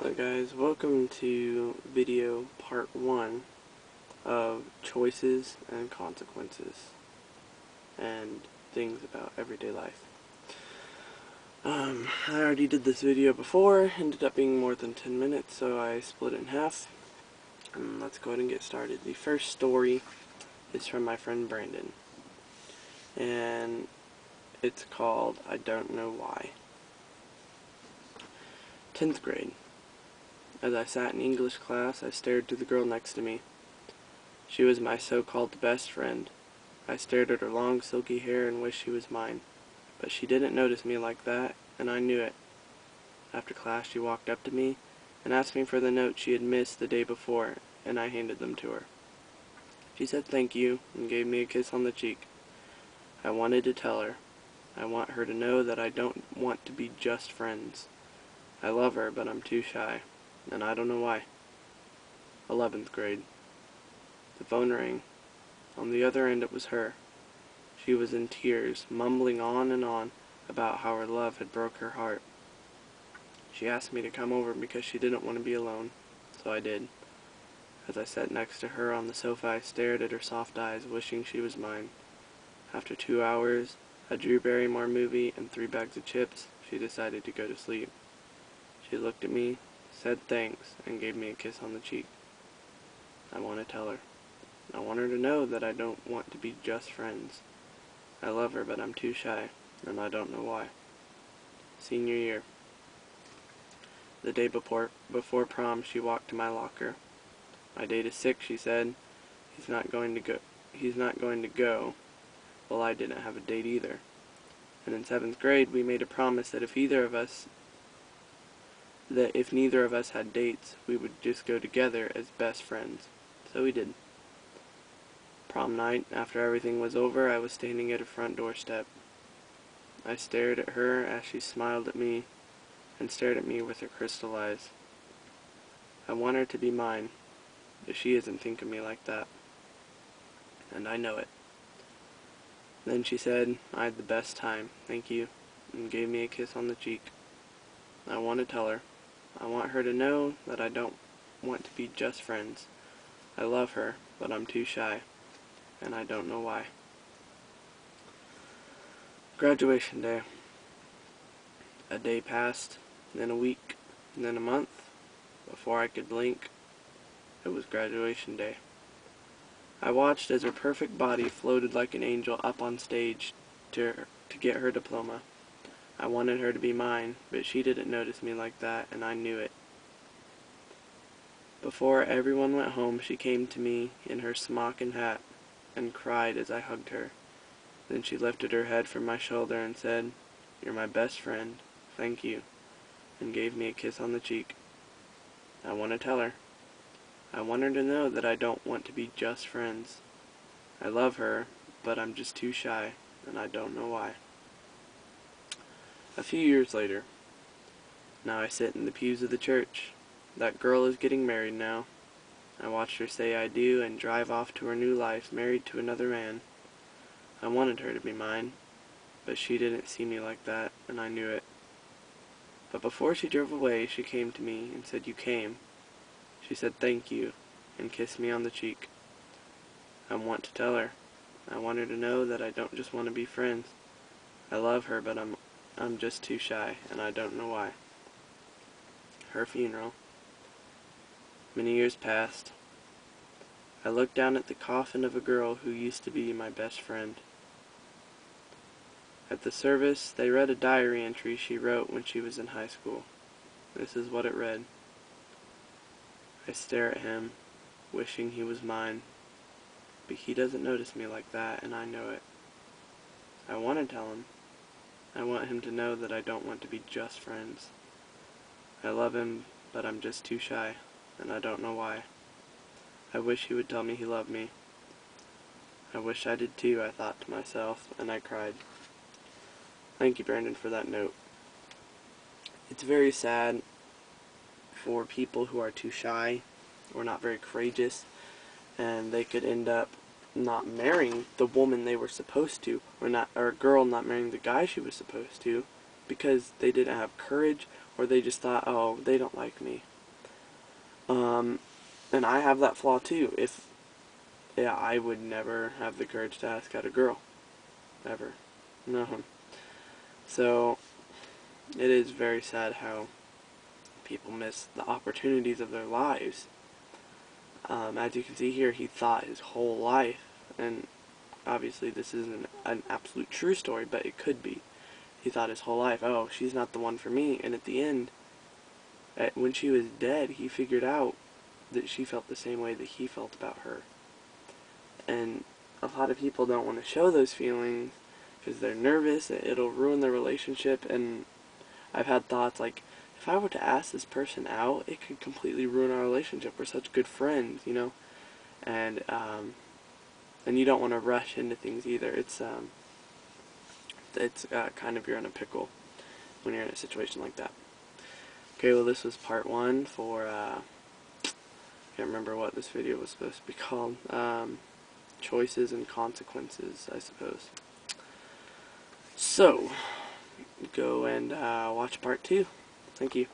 So guys, welcome to video part 1 of choices and consequences and things about everyday life. I already did this video before, ended up being more than 10 minutes, so I split it in half. And let's go ahead and get started. The first story is from my friend Brandon, and it's called I Don't Know Why. 10th grade. As I sat in English class, I stared to the girl next to me. She was my so-called best friend. I stared at her long, silky hair and wished she was mine. But she didn't notice me like that, and I knew it. After class, she walked up to me and asked me for the notes she had missed the day before, and I handed them to her. She said thank you and gave me a kiss on the cheek. I wanted to tell her. I want her to know that I don't want to be just friends. I love her, but I'm too shy. And I don't know why. 11th grade. The phone rang. On the other end it was her. She was in tears, mumbling on and on about how her love had broke her heart. She asked me to come over because she didn't want to be alone, so I did. As I sat next to her on the sofa, I stared at her soft eyes, wishing she was mine. After 2 hours, a Drew Barrymore movie, and 3 bags of chips, she decided to go to sleep. She looked at me, said thanks, and gave me a kiss on the cheek. I want to tell her. I want her to know that I don't want to be just friends. I love her, but I'm too shy, and I don't know why. Senior year. The day before prom, she walked to my locker. My date is sick, she said. He's not going to go. Well, I didn't have a date either. And in 7th grade, we made a promise that if neither of us had dates, we would just go together as best friends. So we did. Prom night, after everything was over, I was standing at her front doorstep. I stared at her as she smiled at me and stared at me with her crystal eyes. I want her to be mine, but she doesn't think of me like that. And I know it. Then she said I had the best time, thank you, and gave me a kiss on the cheek. I want to tell her. I want her to know that I don't want to be just friends. I love her, but I'm too shy, and I don't know why. Graduation day. A day passed, then a week, then a month. Before I could blink, it was graduation day. I watched as her perfect body floated like an angel up on stage to get her diploma. I wanted her to be mine, but she didn't notice me like that, and I knew it. Before everyone went home, she came to me in her smock and hat and cried as I hugged her. Then she lifted her head from my shoulder and said, "You're my best friend, thank you," and gave me a kiss on the cheek. I want to tell her. I want her to know that I don't want to be just friends. I love her, but I'm just too shy, and I don't know why. A few years later. Now I sit in the pews of the church. That girl is getting married now. I watched her say I do and drive off to her new life, married to another man. I wanted her to be mine, but she didn't see me like that, and I knew it. But before she drove away, she came to me and said, "You came." She said thank you, and kissed me on the cheek. I want to tell her. I want her to know that I don't just want to be friends. I love her, but I'm just too shy, and I don't know why. Her funeral. Many years passed. I looked down at the coffin of a girl who used to be my best friend. At the service, they read a diary entry she wrote when she was in high school. This is what it read. I stare at him, wishing he was mine, but he doesn't notice me like that, and I know it. I want to tell him. I want him to know that I don't want to be just friends. I love him, but I'm just too shy, and I don't know why. I wish he would tell me he loved me. I wish I did too, I thought to myself, and I cried. Thank you, Brandon, for that note. It's very sad for people who are too shy or not very courageous, and they could end up not marrying the woman they were supposed to, or a girl not marrying the guy she was supposed to, because they didn't have courage, or they just thought, oh, they don't like me. And I have that flaw too. Yeah, I would never have the courage to ask out a girl. Ever. No. So, it is very sad how people miss the opportunities of their lives. As you can see here, he thought his whole life, and obviously this isn't an absolute true story, but it could be. He thought his whole life, oh, she's not the one for me, and at the end, when she was dead, he figured out that she felt the same way that he felt about her. And a lot of people don't want to show those feelings because they're nervous, it'll ruin their relationship, and I've had thoughts like, if I were to ask this person out, it could completely ruin our relationship. We're such good friends, you know? And you don't want to rush into things either. It's kind of, you're in a pickle when you're in a situation like that. Okay, well, this was part one for, I can't remember what this video was supposed to be called. Choices and consequences, I suppose. So, go and watch part two. Thank you.